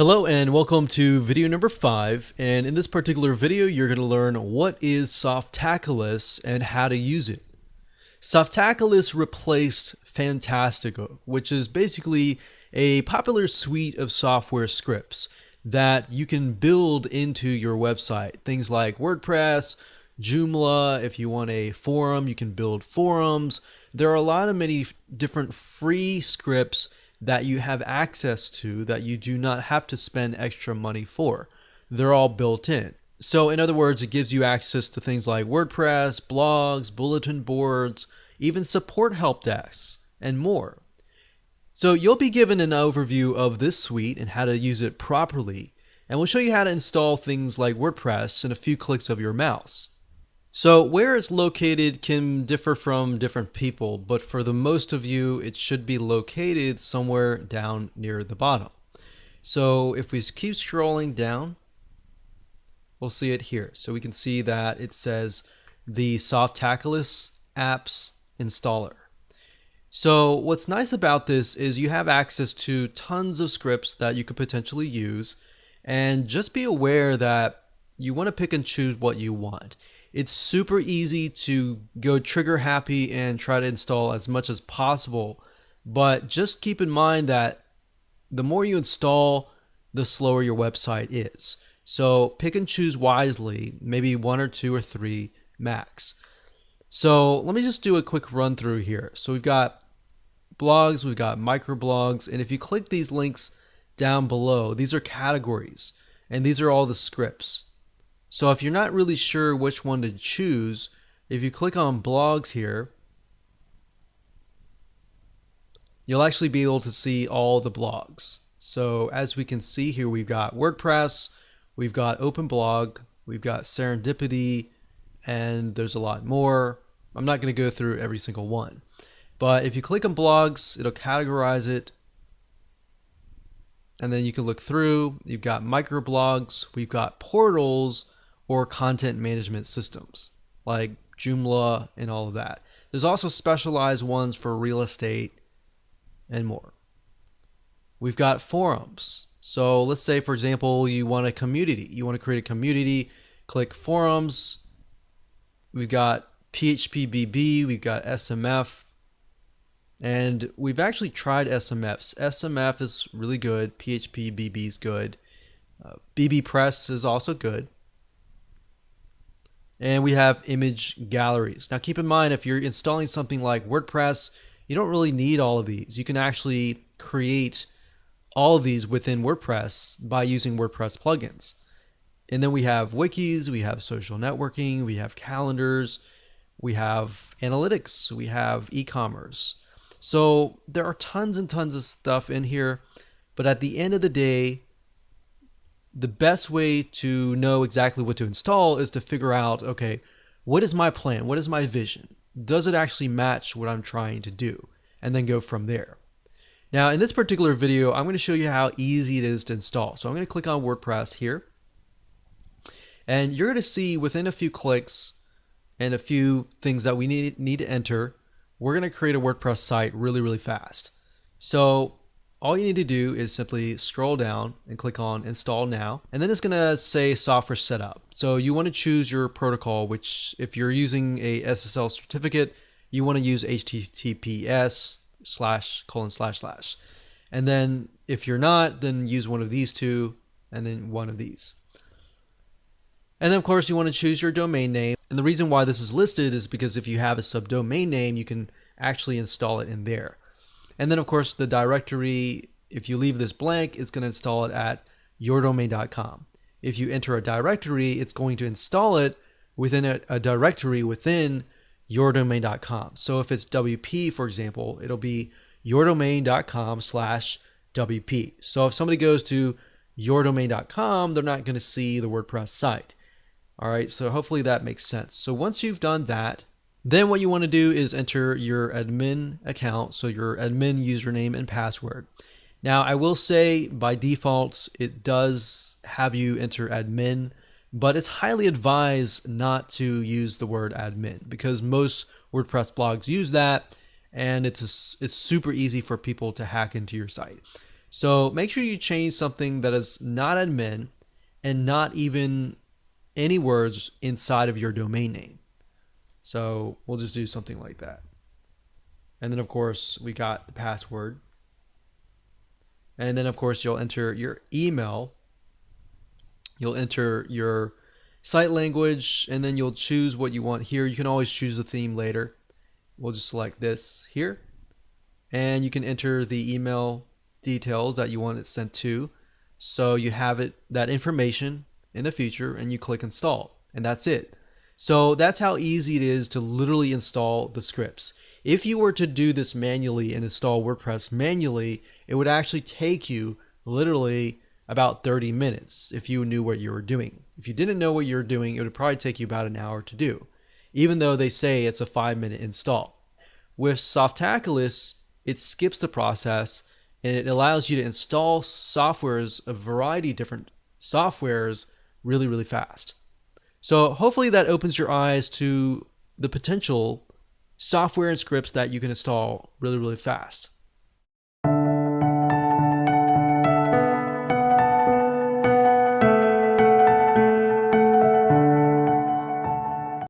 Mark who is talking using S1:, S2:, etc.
S1: Hello and welcome to video number 5, and in this particular video you're going to learn what is Softaculous and how to use it. Softaculous replaced Fantastico, which is basically a popular suite of software scripts that you can build into your website. Things like WordPress, Joomla. If you want a forum, you can build forums. There are many different free scripts that you have access to that you do not have to spend extra money for. They're all built in. So in other words, it gives you access to things like WordPress, blogs, bulletin boards, even support help desks, and more. So you'll be given an overview of this suite and how to use it properly, and we'll show you how to install things like WordPress in a few clicks of your mouse. So where it's located can differ from different people, but for the most of you, it should be located somewhere down near the bottom. So if we keep scrolling down, we'll see it here. So we can see that it says the Softaculous apps installer. So what's nice about this is you have access to tons of scripts that you could potentially use, and just be aware that you want to pick and choose what you want. It's super easy to go trigger happy and try to install as much as possible, but just keep in mind that the more you install, the slower your website is. So pick and choose wisely, maybe 1 or 2 or 3 max. So let me just do a quick run through here. So we've got blogs, we've got microblogs, and if you click these links down below, these are categories, and these are all the scripts. So if you're not really sure which one to choose, if you click on blogs here, you'll actually be able to see all the blogs. So as we can see here, we've got WordPress, we've got OpenBlog, we've got Serendipity, and there's a lot more. I'm not going to go through every single one. But if you click on blogs, it'll categorize it. And then you can look through. You've got microblogs, we've got portals, or content management systems like Joomla and all of that. There's also specialized ones for real estate and more. We've got forums. So let's say, for example, you want a community. You want to create a community, click forums. We've got PHPBB, we've got SMF, and we've actually tried SMFs. SMF is really good. PHPBB is good. BBPress is also good. And we have image galleries. Now keep in mind, if you're installing something like WordPress, you don't really need all of these. You can actually create all of these within WordPress by using WordPress plugins. And then we have wikis, we have social networking, we have calendars, we have analytics, we have e-commerce. So there are tons and tons of stuff in here, but at the end of the day, the best way to know exactly what to install is to figure out, okay, what is my plan? What is my vision? Does it actually match what I'm trying to do? And then go from there. Now, in this particular video, I'm going to show you how easy it is to install. So I'm going to click on WordPress here. And you're going to see within a few clicks and a few things that we need to enter, we're going to create a WordPress site really, really fast. So all you need to do is simply scroll down and click on Install Now, and then it's going to say Software Setup. So you want to choose your protocol, which if you're using a SSL certificate, you want to use HTTPS/:/. And then if you're not, then use one of these two and then one of these. And then of course you want to choose your domain name. And the reason why this is listed is because if you have a subdomain name, you can actually install it in there. And then of course the directory, if you leave this blank, it's going to install it at yourdomain.com. If you enter a directory, it's going to install it within a directory within yourdomain.com. So if it's WP, for example, it'll be yourdomain.com/WP. So if somebody goes to yourdomain.com, they're not going to see the WordPress site. All right, so hopefully that makes sense. So once you've done that, then what you want to do is enter your admin account, so your admin username and password. Now, I will say by default, it does have you enter admin, but it's highly advised not to use the word admin because most WordPress blogs use that, and it's super easy for people to hack into your site. So make sure you change something that is not admin and not even any words inside of your domain name. So we'll just do something like that. And then of course we got the password. And then of course you'll enter your email. You'll enter your site language, and then you'll choose what you want here. You can always choose a theme later. We'll just select this here. And you can enter the email details that you want it sent to. So you have that information in the future, and you click install, and that's it. So that's how easy it is to literally install the scripts. If you were to do this manually and install WordPress manually, it would actually take you literally about 30 minutes if you knew what you were doing. If you didn't know what you were doing, it would probably take you about an hour to do, even though they say it's a 5-minute install. With Softaculous, it skips the process and it allows you to install softwares, a variety of different softwares, really, really fast. So hopefully that opens your eyes to the potential software and scripts that you can install really, really fast.